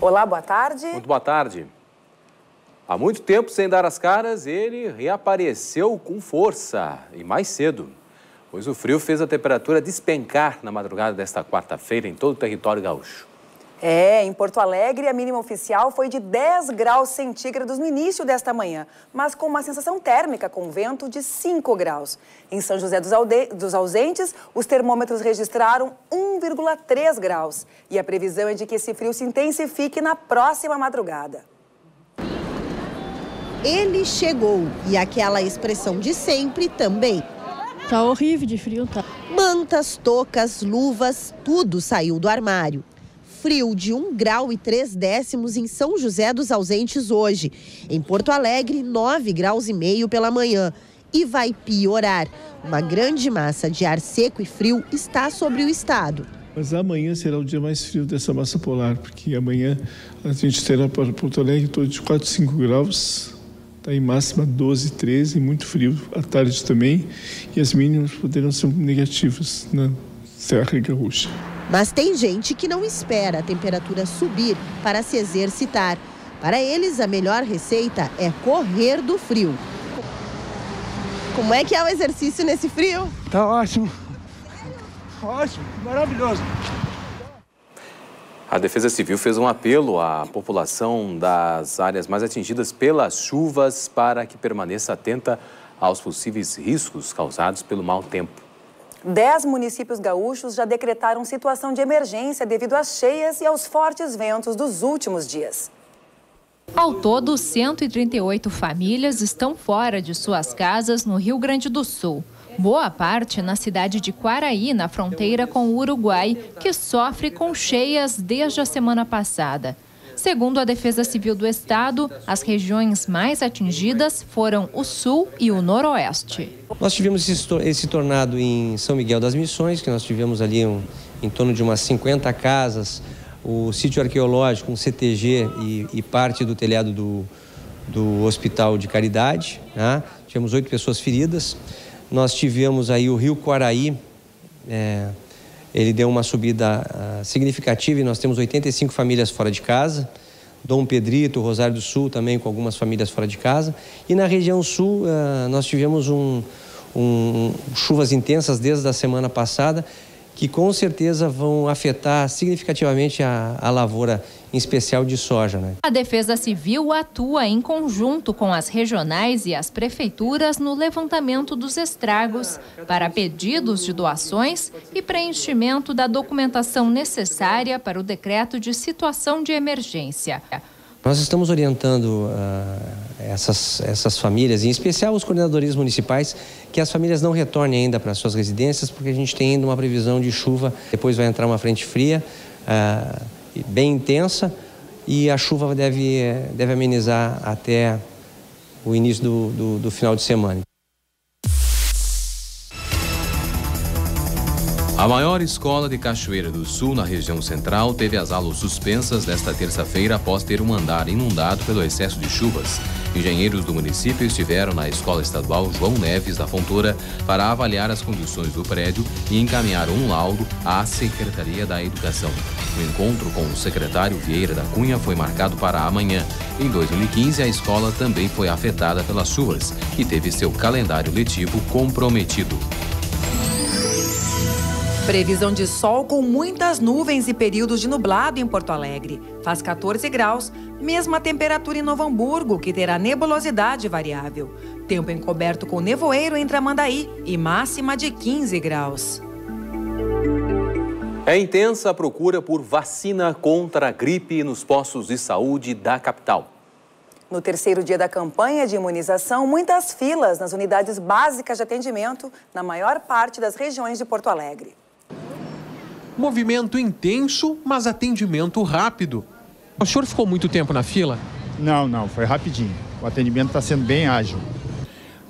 Olá, boa tarde. Muito boa tarde. Há muito tempo sem dar as caras, ele reapareceu com força e mais cedo, pois o frio fez a temperatura despencar na madrugada desta quarta-feira em todo o território gaúcho. Em Porto Alegre, a mínima oficial foi de 10 graus centígrados no início desta manhã, mas com uma sensação térmica com vento de 5 graus. Em São José dos Ausentes, os termômetros registraram 1,3 graus. E a previsão é de que esse frio se intensifique na próxima madrugada. Ele chegou e aquela expressão de sempre também. Tá horrível de frio, tá? Mantas, toucas, luvas, tudo saiu do armário. Frio de 1,3 graus em São José dos Ausentes hoje. Em Porto Alegre, 9,5 graus pela manhã. E vai piorar. Uma grande massa de ar seco e frio está sobre o estado. Mas amanhã será o dia mais frio dessa massa polar, porque amanhã a gente terá para Porto Alegre em torno de 4, 5 graus. Está em máxima 12, 13, muito frio à tarde também. E as mínimas poderão ser negativas na Serra Gaúcha. Mas tem gente que não espera a temperatura subir para se exercitar. Para eles, a melhor receita é correr do frio. Como é que é o exercício nesse frio? Tá ótimo. Ótimo, maravilhoso. A Defesa Civil fez um apelo à população das áreas mais atingidas pelas chuvas para que permaneça atenta aos possíveis riscos causados pelo mau tempo. 10 municípios gaúchos já decretaram situação de emergência devido às cheias e aos fortes ventos dos últimos dias. Ao todo, 138 famílias estão fora de suas casas no Rio Grande do Sul. Boa parte na cidade de Quaraí, na fronteira com o Uruguai, que sofre com cheias desde a semana passada. Segundo a Defesa Civil do Estado, as regiões mais atingidas foram o Sul e o Noroeste. Nós tivemos esse tornado em São Miguel das Missões, que nós tivemos ali em torno de umas 50 casas, o sítio arqueológico, um CTG e parte do telhado do Hospital de Caridade, né? Tivemos 8 pessoas feridas. Nós tivemos aí o Rio Quaraí, ele deu uma subida significativa e nós temos 85 famílias fora de casa. Dom Pedrito, Rosário do Sul também com algumas famílias fora de casa. E na região sul nós tivemos chuvas intensas desde a semana passada que com certeza vão afetar significativamente a lavoura, em especial de soja, né? A Defesa Civil atua em conjunto com as regionais e as prefeituras no levantamento dos estragos para pedidos de doações e preenchimento da documentação necessária para o decreto de situação de emergência. Nós estamos orientando essas famílias, em especial os coordenadores municipais, que as famílias não retornem ainda para suas residências, porque a gente tem ainda uma previsão de chuva. Depois vai entrar uma frente fria, bem intensa, e a chuva deve amenizar até o início do final de semana. A maior escola de Cachoeira do Sul, na região central, teve as aulas suspensas nesta terça-feira após ter um andar inundado pelo excesso de chuvas. Engenheiros do município estiveram na Escola Estadual João Neves da Fontoura para avaliar as condições do prédio e encaminharam um laudo à Secretaria da Educação. O encontro com o secretário Vieira da Cunha foi marcado para amanhã. Em 2015, a escola também foi afetada pelas chuvas e teve seu calendário letivo comprometido. Previsão de sol com muitas nuvens e períodos de nublado em Porto Alegre. Faz 14 graus, mesma temperatura em Novo Hamburgo, que terá nebulosidade variável. Tempo encoberto com nevoeiro em Tramandaí e máxima de 15 graus. É intensa a procura por vacina contra a gripe nos postos de saúde da capital. No terceiro dia da campanha de imunização, muitas filas nas unidades básicas de atendimento na maior parte das regiões de Porto Alegre. Movimento intenso, mas atendimento rápido. O senhor ficou muito tempo na fila? Não, foi rapidinho. O atendimento está sendo bem ágil.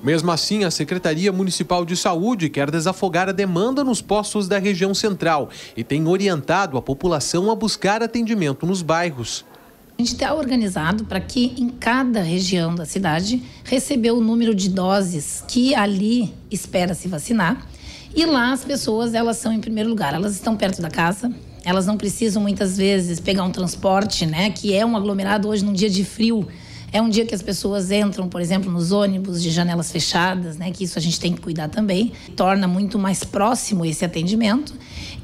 Mesmo assim, a Secretaria Municipal de Saúde quer desafogar a demanda nos postos da região central e tem orientado a população a buscar atendimento nos bairros. A gente está organizado para que em cada região da cidade receber o número de doses que ali espera se vacinar. E lá as pessoas, elas são em primeiro lugar, elas estão perto da casa, Elas não precisam, muitas vezes, pegar um transporte, né? Que é um aglomerado hoje num dia de frio. É um dia que as pessoas entram, por exemplo, nos ônibus de janelas fechadas, né? Que isso a gente tem que cuidar também. Torna muito mais próximo esse atendimento.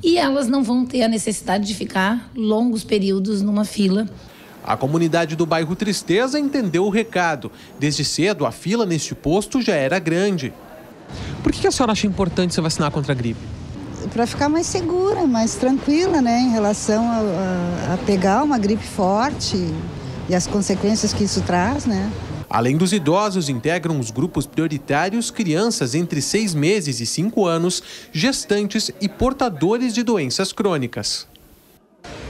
E elas não vão ter a necessidade de ficar longos períodos numa fila. A comunidade do bairro Tristeza entendeu o recado. Desde cedo, a fila neste posto já era grande. Por que a senhora acha importante se vacinar contra a gripe? Para ficar mais segura, mais tranquila, né, em relação a pegar uma gripe forte e as consequências que isso traz, né? Além dos idosos, integram os grupos prioritários crianças entre 6 meses e 5 anos, gestantes e portadores de doenças crônicas.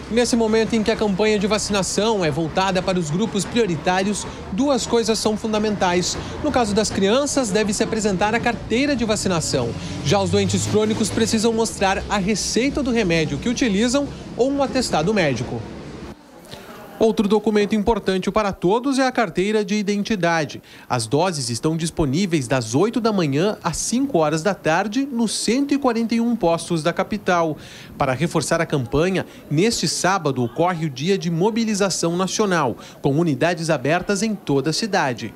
Nesse momento em que a campanha de vacinação é voltada para os grupos prioritários, 2 coisas são fundamentais. No caso das crianças, deve-se apresentar a carteira de vacinação. Já os doentes crônicos precisam mostrar a receita do remédio que utilizam ou um atestado médico. Outro documento importante para todos é a carteira de identidade. As doses estão disponíveis das 8 da manhã às 5 horas da tarde nos 141 postos da capital. Para reforçar a campanha, neste sábado ocorre o Dia de Mobilização Nacional, com unidades abertas em toda a cidade.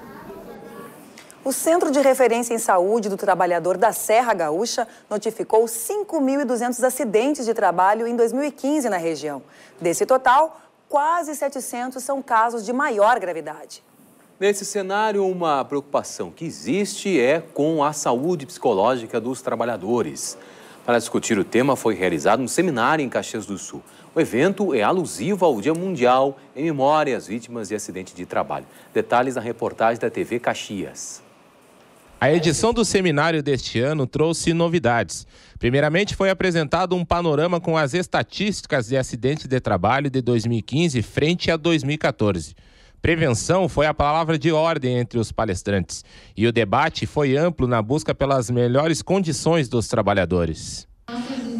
O Centro de Referência em Saúde do Trabalhador da Serra Gaúcha notificou 5.200 acidentes de trabalho em 2015 na região. Desse total, quase 700 são casos de maior gravidade. Nesse cenário, uma preocupação que existe é com a saúde psicológica dos trabalhadores. Para discutir o tema, foi realizado um seminário em Caxias do Sul. O evento é alusivo ao Dia Mundial em memória às vítimas de acidente de trabalho. Detalhes na reportagem da TV Caxias. A edição do seminário deste ano trouxe novidades. Primeiramente, foi apresentado um panorama com as estatísticas de acidentes de trabalho de 2015 frente a 2014. Prevenção foi a palavra de ordem entre os palestrantes. E o debate foi amplo na busca pelas melhores condições dos trabalhadores.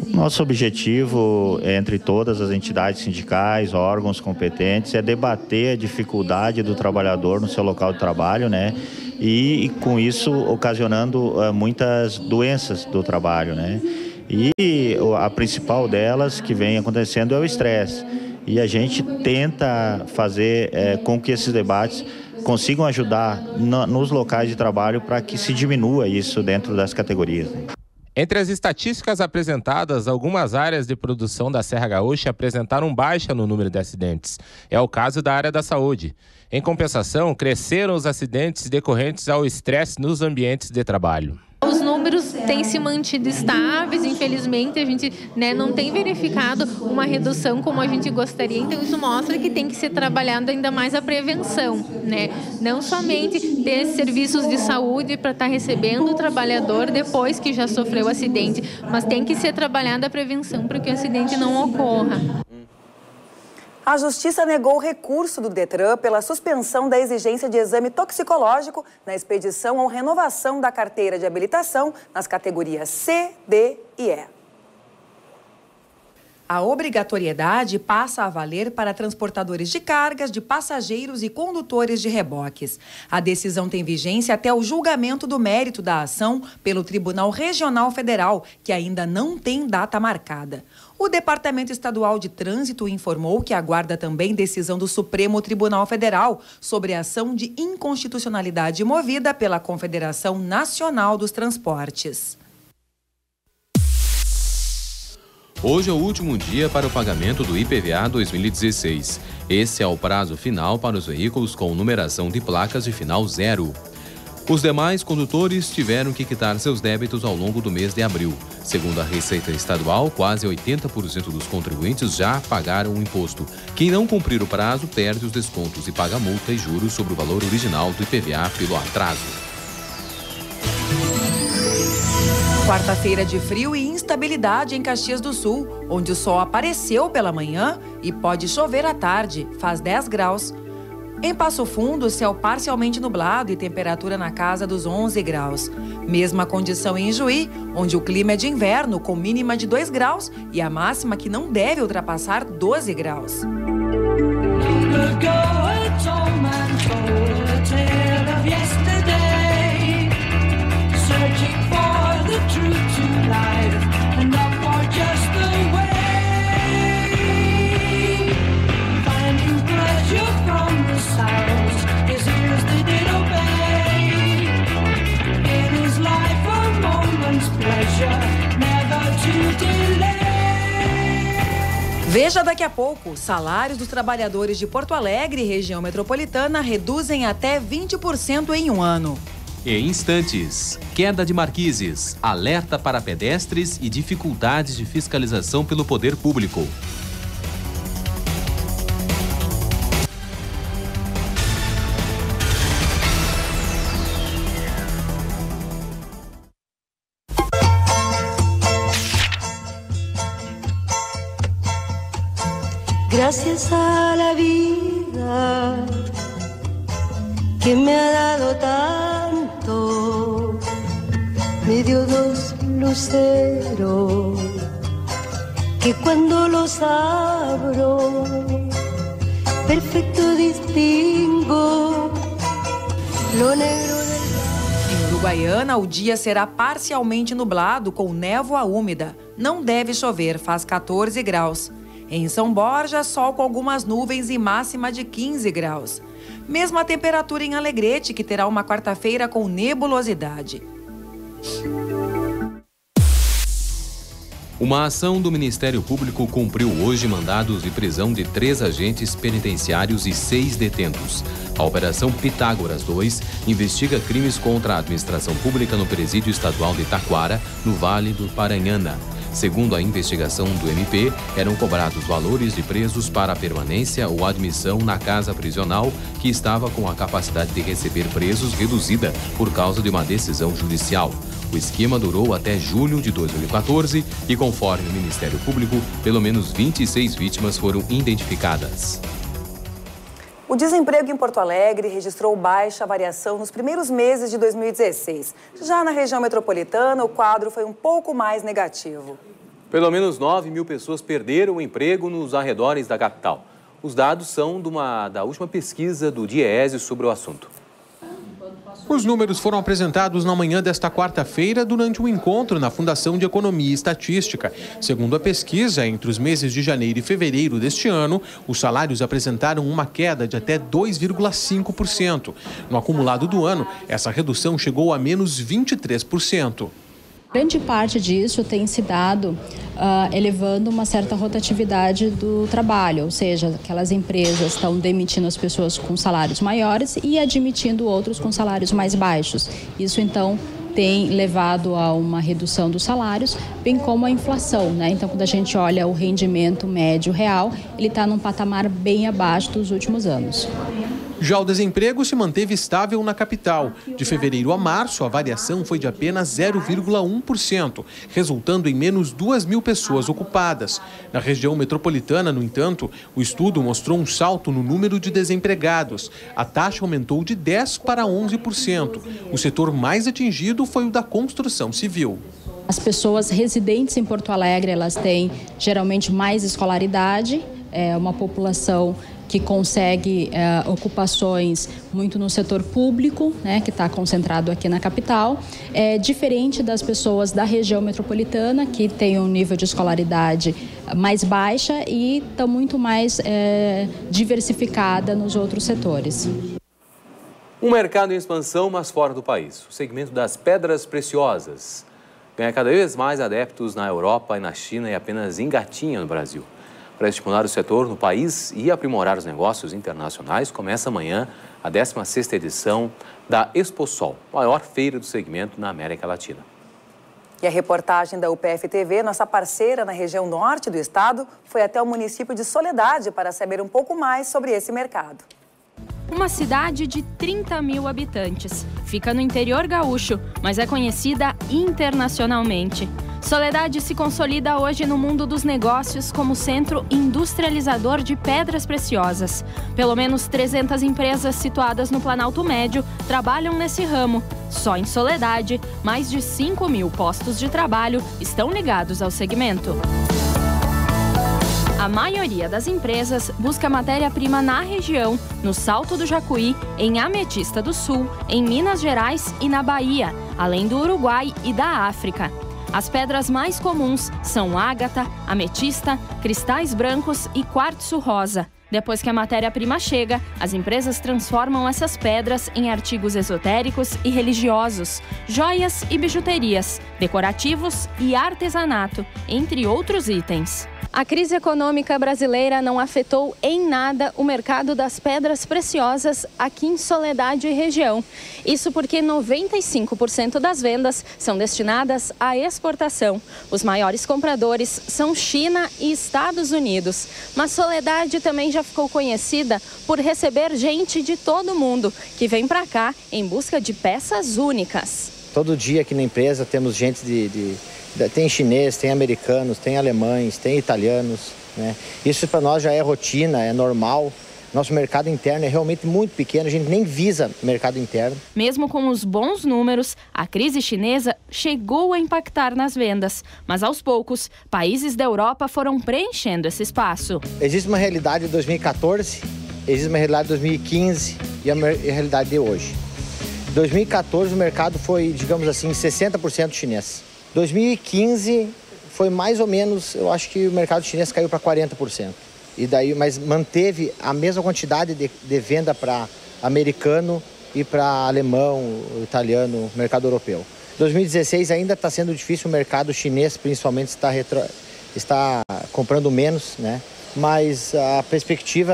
Nosso objetivo, entre todas as entidades sindicais, órgãos competentes, é debater a dificuldade do trabalhador no seu local de trabalho, né? E com isso ocasionando muitas doenças do trabalho, né? E a principal delas que vem acontecendo é o estresse. E a gente tenta fazer com que esses debates consigam ajudar nos locais de trabalho para que se diminua isso dentro das categorias. Entre as estatísticas apresentadas, algumas áreas de produção da Serra Gaúcha apresentaram baixa no número de acidentes. É o caso da área da saúde. Em compensação, cresceram os acidentes decorrentes ao estresse nos ambientes de trabalho. Os números têm se mantido estáveis, infelizmente a gente não tem verificado uma redução como a gente gostaria, então isso mostra que tem que ser trabalhado ainda mais a prevenção, né? Não somente ter serviços de saúde para estar recebendo o trabalhador depois que já sofreu o acidente, mas tem que ser trabalhada a prevenção para que o acidente não ocorra. A Justiça negou o recurso do Detran pela suspensão da exigência de exame toxicológico na expedição ou renovação da carteira de habilitação nas categorias C, D e E. A obrigatoriedade passa a valer para transportadores de cargas, de passageiros e condutores de reboques. A decisão tem vigência até o julgamento do mérito da ação pelo Tribunal Regional Federal, que ainda não tem data marcada. O Departamento Estadual de Trânsito informou que aguarda também decisão do Supremo Tribunal Federal sobre a ação de inconstitucionalidade movida pela Confederação Nacional dos Transportes. Hoje é o último dia para o pagamento do IPVA 2016. Esse é o prazo final para os veículos com numeração de placas de final 0. Os demais condutores tiveram que quitar seus débitos ao longo do mês de abril. Segundo a Receita Estadual, quase 80% dos contribuintes já pagaram o imposto. Quem não cumprir o prazo perde os descontos e paga multa e juros sobre o valor original do IPVA pelo atraso. Quarta-feira de frio e instabilidade em Caxias do Sul, onde o sol apareceu pela manhã e pode chover à tarde, faz 10 graus. Em Passo Fundo, céu parcialmente nublado e temperatura na casa dos 11 graus. Mesma condição em Juí, onde o clima é de inverno, com mínima de 2 graus e a máxima que não deve ultrapassar 12 graus. Veja daqui a pouco, salários dos trabalhadores de Porto Alegre e região metropolitana reduzem até 20% em um ano. Em instantes, queda de marquises, alerta para pedestres e dificuldades de fiscalização pelo poder público. Gracias a la vida que me ha dado tanto, me dio dos luceros que cuando los abro, perfecto distingo lo negro del... Em Uruguaiana, o dia será parcialmente nublado com névoa úmida. Não deve chover, faz 14 graus. Em São Borja, sol com algumas nuvens e máxima de 15 graus. Mesma temperatura em Alegrete, que terá uma quarta-feira com nebulosidade. Uma ação do Ministério Público cumpriu hoje mandados de prisão de 3 agentes penitenciários e 6 detentos. A Operação Pitágoras 2 investiga crimes contra a administração pública no Presídio Estadual de Taquara, no Vale do Paranhana. Segundo a investigação do MP, eram cobrados valores de presos para permanência ou admissão na casa prisional, que estava com a capacidade de receber presos reduzida por causa de uma decisão judicial. O esquema durou até julho de 2014 e, conforme o Ministério Público, pelo menos 26 vítimas foram identificadas. O desemprego em Porto Alegre registrou baixa variação nos primeiros meses de 2016. Já na região metropolitana, o quadro foi um pouco mais negativo. Pelo menos 9.000 pessoas perderam o emprego nos arredores da capital. Os dados são da última pesquisa do DIEESE sobre o assunto. Os números foram apresentados na manhã desta quarta-feira durante um encontro na Fundação de Economia e Estatística. Segundo a pesquisa, entre os meses de janeiro e fevereiro deste ano, os salários apresentaram uma queda de até 2,5%. No acumulado do ano, essa redução chegou a menos 23%. Grande parte disso tem se dado elevando uma certa rotatividade do trabalho, ou seja, aquelas empresas estão demitindo as pessoas com salários maiores e admitindo outros com salários mais baixos. Isso, então, tem levado a uma redução dos salários, bem como a inflação, né? Então, quando a gente olha o rendimento médio real, ele está num patamar bem abaixo dos últimos anos. Já o desemprego se manteve estável na capital. De fevereiro a março, a variação foi de apenas 0,1%, resultando em menos 2.000 pessoas ocupadas. Na região metropolitana, no entanto, o estudo mostrou um salto no número de desempregados. A taxa aumentou de 10% para 11%. O setor mais atingido foi o da construção civil. As pessoas residentes em Porto Alegre, elas têm geralmente mais escolaridade, é uma população que consegue ocupações muito no setor público, né, que está concentrado aqui na capital, diferente das pessoas da região metropolitana, que tem um nível de escolaridade mais baixa e está muito mais diversificada nos outros setores. Um mercado em expansão, mas fora do país. O segmento das pedras preciosas ganha cada vez mais adeptos na Europa e na China e apenas engatinha no Brasil. Para estimular o setor no país e aprimorar os negócios internacionais, começa amanhã a 16ª edição da Exposol, maior feira do segmento na América Latina. E a reportagem da UPF-TV, nossa parceira na região norte do estado, foi até o município de Soledade para saber um pouco mais sobre esse mercado. Uma cidade de 30.000 habitantes. Fica no interior gaúcho, mas é conhecida internacionalmente. Soledade se consolida hoje no mundo dos negócios como centro industrializador de pedras preciosas. Pelo menos 300 empresas situadas no Planalto Médio trabalham nesse ramo. Só em Soledade, mais de 5.000 postos de trabalho estão ligados ao segmento. A maioria das empresas busca matéria-prima na região, no Salto do Jacuí, em Ametista do Sul, em Minas Gerais e na Bahia, além do Uruguai e da África. As pedras mais comuns são ágata, ametista, cristais brancos e quartzo rosa. Depois que a matéria-prima chega, as empresas transformam essas pedras em artigos esotéricos e religiosos, joias e bijuterias, decorativos e artesanato, entre outros itens. A crise econômica brasileira não afetou em nada o mercado das pedras preciosas aqui em Soledade e região. Isso porque 95% das vendas são destinadas à exportação. Os maiores compradores são China e Estados Unidos. Mas Soledade também já ficou conhecida por receber gente de todo mundo que vem para cá em busca de peças únicas. Todo dia aqui na empresa temos gente tem chinês, tem americanos, tem alemães, tem italianos, né? Isso para nós já é rotina, é normal. Nosso mercado interno é realmente muito pequeno, a gente nem visa mercado interno. Mesmo com os bons números, a crise chinesa chegou a impactar nas vendas. Mas aos poucos, países da Europa foram preenchendo esse espaço. Existe uma realidade de 2014, existe uma realidade de 2015 e a realidade de hoje. Em 2014 o mercado foi, digamos assim, 60% chinês. 2015 foi mais ou menos, eu acho que o mercado chinês caiu para 40%. E daí, mas manteve a mesma quantidade de venda para americano e para alemão, italiano, mercado europeu. 2016 ainda está sendo difícil, o mercado chinês principalmente está comprando menos, né? Mas a perspectiva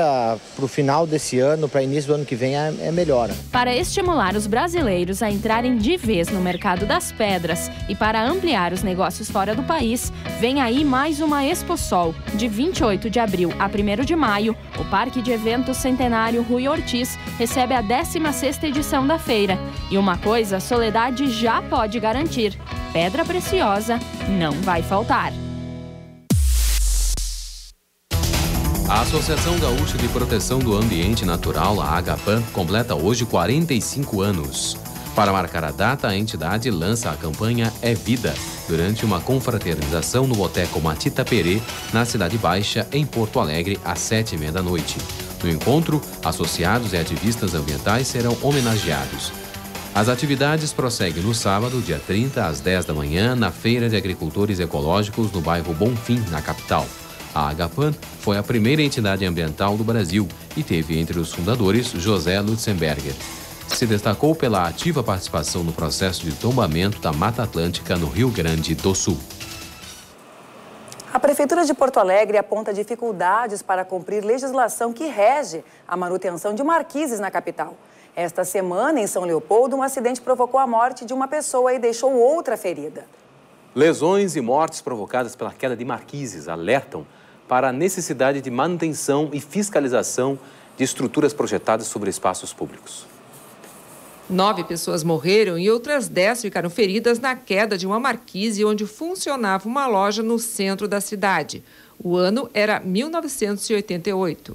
para o final desse ano, para início do ano que vem, é melhor. Para estimular os brasileiros a entrarem de vez no mercado das pedras e para ampliar os negócios fora do país, vem aí mais uma Exposol. De 28 de abril a 1º de maio, o Parque de Eventos Centenário Rui Ortiz recebe a 16ª edição da feira. E uma coisa, Soledade já pode garantir: pedra preciosa não vai faltar. A Associação Gaúcha de Proteção do Ambiente Natural, a AGAPAN, completa hoje 45 anos. Para marcar a data, a entidade lança a campanha É Vida, durante uma confraternização no Boteco Matita Perê, na Cidade Baixa, em Porto Alegre, às 7h30 da noite. No encontro, associados e ativistas ambientais serão homenageados. As atividades prosseguem no sábado, dia 30, às 10 da manhã, na Feira de Agricultores Ecológicos, no bairro Bonfim, na capital. A AGAPAN foi a primeira entidade ambiental do Brasil e teve entre os fundadores José Lutzenberger. Se destacou pela ativa participação no processo de tombamento da Mata Atlântica no Rio Grande do Sul. A Prefeitura de Porto Alegre aponta dificuldades para cumprir legislação que rege a manutenção de marquises na capital. Esta semana, em São Leopoldo, um acidente provocou a morte de uma pessoa e deixou outra ferida. Lesões e mortes provocadas pela queda de marquises alertam para a necessidade de manutenção e fiscalização de estruturas projetadas sobre espaços públicos. 9 pessoas morreram e outras 10 ficaram feridas na queda de uma marquise onde funcionava uma loja no centro da cidade. O ano era 1988.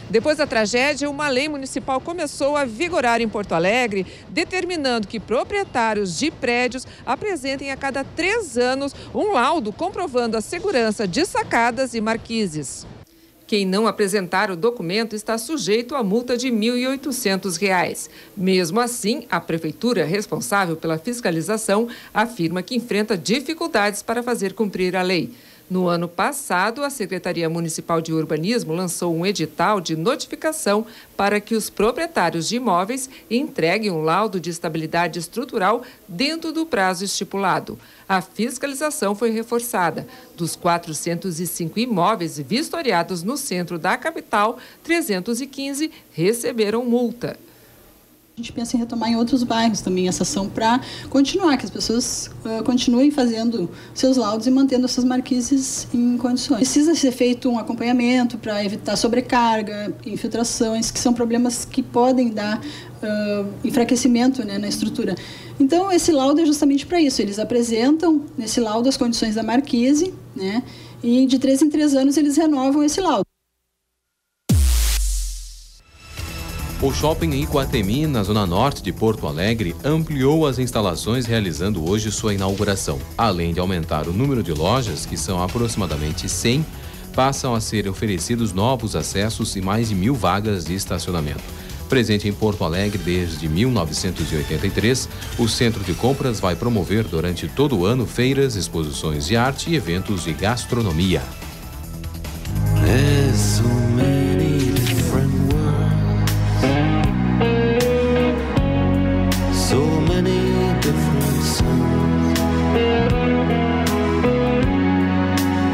Depois da tragédia, uma lei municipal começou a vigorar em Porto Alegre, determinando que proprietários de prédios apresentem a cada 3 anos um laudo comprovando a segurança de sacadas e marquises. Quem não apresentar o documento está sujeito a multa de R$ 1.800. Mesmo assim, a prefeitura responsável pela fiscalização afirma que enfrenta dificuldades para fazer cumprir a lei. No ano passado, a Secretaria Municipal de Urbanismo lançou um edital de notificação para que os proprietários de imóveis entreguem um laudo de estabilidade estrutural dentro do prazo estipulado. A fiscalização foi reforçada. Dos 405 imóveis vistoriados no centro da capital, 315 receberam multa. A gente pensa em retomar em outros bairros também essa ação para continuar, que as pessoas continuem fazendo seus laudos e mantendo essas marquises em condições. Precisa ser feito um acompanhamento para evitar sobrecarga, infiltrações, que são problemas que podem dar enfraquecimento, né, na estrutura. Então, esse laudo é justamente para isso. Eles apresentam nesse laudo as condições da marquise, né, e de 3 em 3 anos eles renovam esse laudo. O shopping em Iguatemi, na zona norte de Porto Alegre, ampliou as instalações, realizando hoje sua inauguração. Além de aumentar o número de lojas, que são aproximadamente 100, passam a ser oferecidos novos acessos e mais de 1.000 vagas de estacionamento. Presente em Porto Alegre desde 1983, o Centro de Compras vai promover durante todo o ano feiras, exposições de arte e eventos de gastronomia.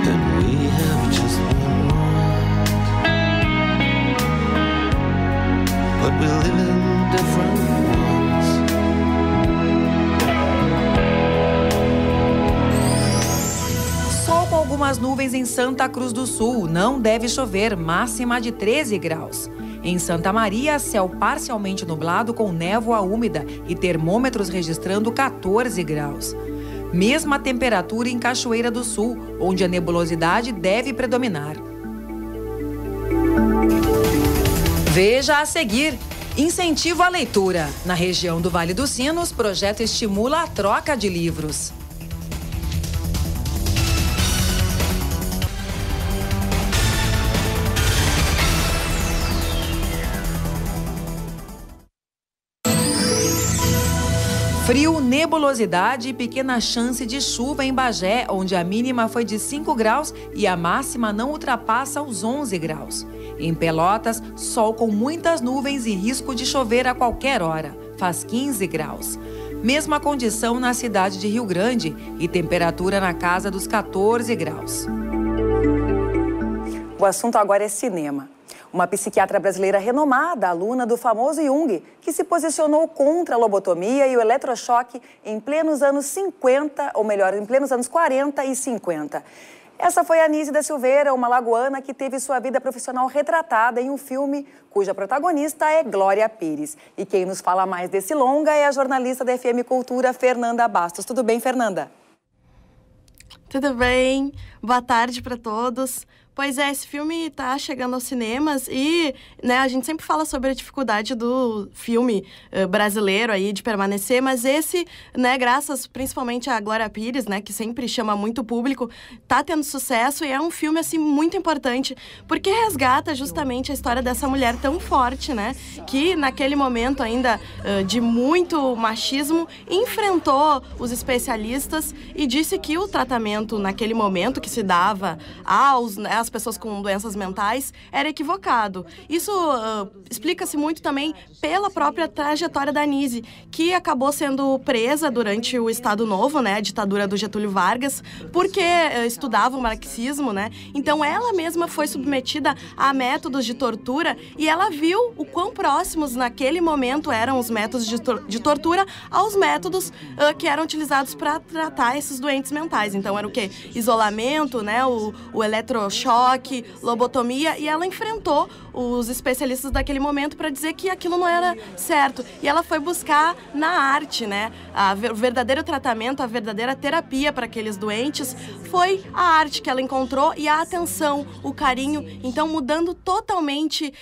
And we have nuvens em Santa Cruz do Sul. Não deve chover, máxima de 13 graus. Em Santa Maria, céu parcialmente nublado com névoa úmida e termômetros registrando 14 graus. Mesma temperatura em Cachoeira do Sul, onde a nebulosidade deve predominar. Veja a seguir. Incentivo à leitura. Na região do Vale dos Sinos, projeto estimula a troca de livros. Frio, nebulosidade e pequena chance de chuva em Bagé, onde a mínima foi de 5 graus e a máxima não ultrapassa os 11 graus. Em Pelotas, sol com muitas nuvens e risco de chover a qualquer hora. Faz 15 graus. Mesma condição na cidade de Rio Grande e temperatura na casa dos 14 graus. O assunto agora é cinema. Uma psiquiatra brasileira renomada, aluna do famoso Jung, que se posicionou contra a lobotomia e o eletrochoque em plenos anos 50, ou melhor, em plenos anos 40 e 50. Essa foi a Anísia da Silveira, uma lagoana que teve sua vida profissional retratada em um filme cuja protagonista é Glória Pires. E quem nos fala mais desse longa é a jornalista da FM Cultura, Fernanda Bastos. Tudo bem, Fernanda? Tudo bem. Boa tarde para todos. Pois é, esse filme está chegando aos cinemas e, né, a gente sempre fala sobre a dificuldade do filme brasileiro aí de permanecer, mas esse, né, graças principalmente à Glória Pires, né, que sempre chama muito público, tá tendo sucesso e é um filme, assim, muito importante, porque resgata justamente a história dessa mulher tão forte, né, que naquele momento ainda de muito machismo, enfrentou os especialistas e disse que o tratamento naquele momento que se dava às pessoas com doenças mentais era equivocado. Isso explica-se muito também pela própria trajetória da Anísia, que acabou sendo presa durante o Estado Novo, né, a ditadura do Getúlio Vargas, porque estudava o marxismo, né? Então ela mesma foi submetida a métodos de tortura e ela viu o quão próximos naquele momento eram os métodos de tortura aos métodos que eram utilizados para tratar esses doentes mentais. Então era o quê? Isolamento, né, o eletrochoque, lobotomia, e ela enfrentou os especialistas daquele momento para dizer que aquilo não era certo. E ela foi buscar na arte, né, o verdadeiro tratamento, a verdadeira terapia para aqueles doentes foi a arte que ela encontrou e a atenção, o carinho. Então, mudando totalmente,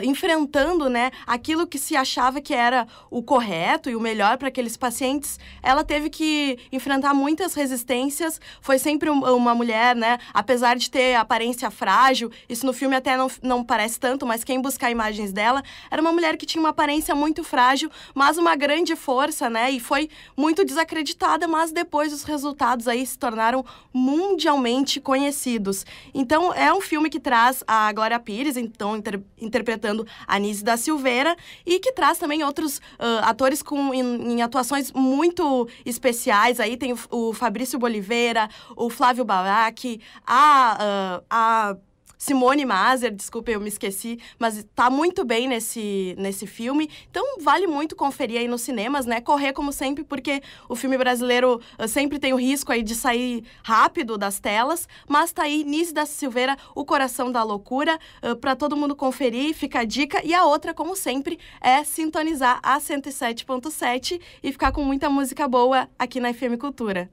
enfrentando, né, aquilo que se achava que era o correto e o melhor para aqueles pacientes, ela teve que enfrentar muitas resistências. Foi sempre uma mulher, né, apesar de ter aparência frágil, isso no filme até não parece tanto, mas quem buscar imagens dela, era uma mulher que tinha uma aparência muito frágil, mas uma grande força, né, e foi muito desacreditada, mas depois os resultados aí se tornaram mundialmente conhecidos. Então, é um filme que traz a Glória Pires, então, interpretando a Anísia da Silveira, e que traz também outros atores em atuações muito especiais, aí tem o Fabrício Boliveira, o Flávio Balac, a Simone Maser, desculpa, eu me esqueci, mas tá muito bem nesse filme. Então, vale muito conferir aí nos cinemas, né? Correr como sempre, porque o filme brasileiro sempre tem o risco aí de sair rápido das telas, mas tá aí Anísia da Silveira, O Coração da Loucura, para todo mundo conferir, fica a dica. E a outra, como sempre, é sintonizar a 107.7 e ficar com muita música boa aqui na FM Cultura.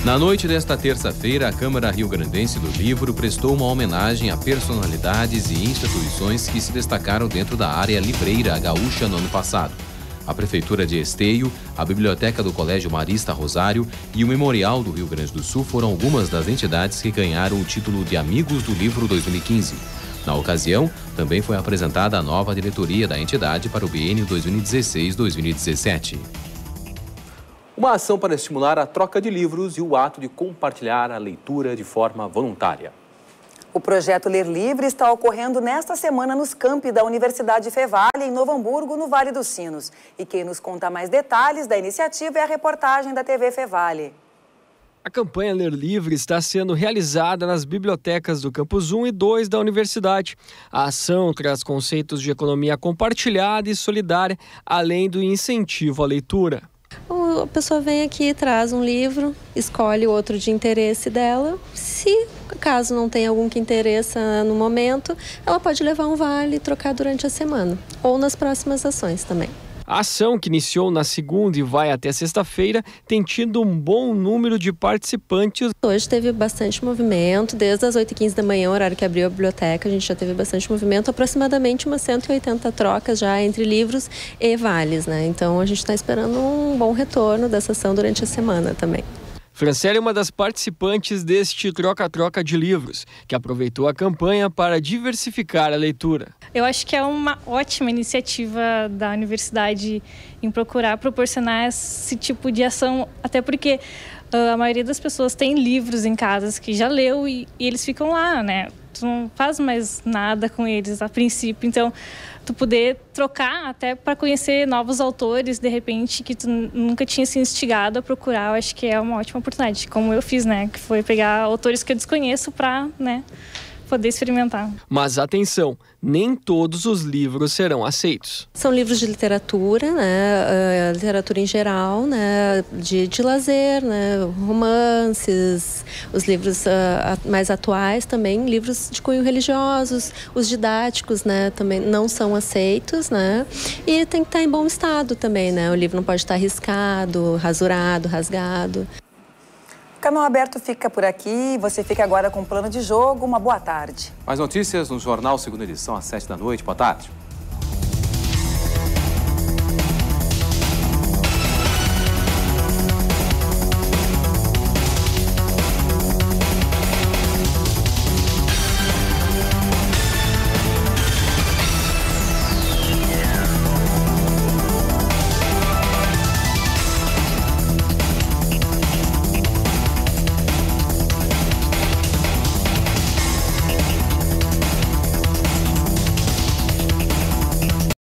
Na noite desta terça-feira, a Câmara Rio-Grandense do Livro prestou uma homenagem a personalidades e instituições que se destacaram dentro da área livreira gaúcha no ano passado. A Prefeitura de Esteio, a Biblioteca do Colégio Marista Rosário e o Memorial do Rio Grande do Sul foram algumas das entidades que ganharam o título de Amigos do Livro 2015. Na ocasião, também foi apresentada a nova diretoria da entidade para o biênio 2016-2017. Uma ação para estimular a troca de livros e o ato de compartilhar a leitura de forma voluntária. O projeto Ler Livre está ocorrendo nesta semana nos campi da Universidade Fevale, em Novo Hamburgo, no Vale dos Sinos. E quem nos conta mais detalhes da iniciativa é a reportagem da TV Fevale. A campanha Ler Livre está sendo realizada nas bibliotecas do Campus 1 e 2 da universidade. A ação traz conceitos de economia compartilhada e solidária, além do incentivo à leitura. A pessoa vem aqui, traz um livro, escolhe outro de interesse dela. Se caso não tenha algum que interessa no momento, ela pode levar um vale e trocar durante a semana ou nas próximas ações também. A ação, que iniciou na segunda e vai até sexta-feira, tem tido um bom número de participantes. Hoje teve bastante movimento, desde as 8h15 da manhã, horário que abriu a biblioteca, a gente já teve bastante movimento, aproximadamente umas 180 trocas já entre livros e vales, né? Então a gente está esperando um bom retorno dessa ação durante a semana também. Franciele é uma das participantes deste troca-troca de livros, que aproveitou a campanha para diversificar a leitura. Eu acho que é uma ótima iniciativa da universidade em procurar proporcionar esse tipo de ação, até porque a maioria das pessoas tem livros em casa que já leu e eles ficam lá, né? Tu não faz mais nada com eles a princípio, então tu poder trocar até para conhecer novos autores, de repente, que tu nunca tinha se instigado a procurar, eu acho que é uma ótima oportunidade, como eu fiz, né? Que foi pegar autores que eu desconheço para, né, poder experimentar. Mas atenção, nem todos os livros serão aceitos. São livros de literatura, né, literatura em geral, né, de lazer, né, romances, os livros mais atuais também, livros de cunho religiosos, os didáticos, né, também não são aceitos, né, e tem que estar em bom estado também, né, o livro não pode estar riscado, rasurado, rasgado. O Canal Aberto fica por aqui. Você fica agora com o Plano de Jogo. Uma boa tarde. Mais notícias no Jornal Segunda Edição, às 7 da noite. Boa tarde.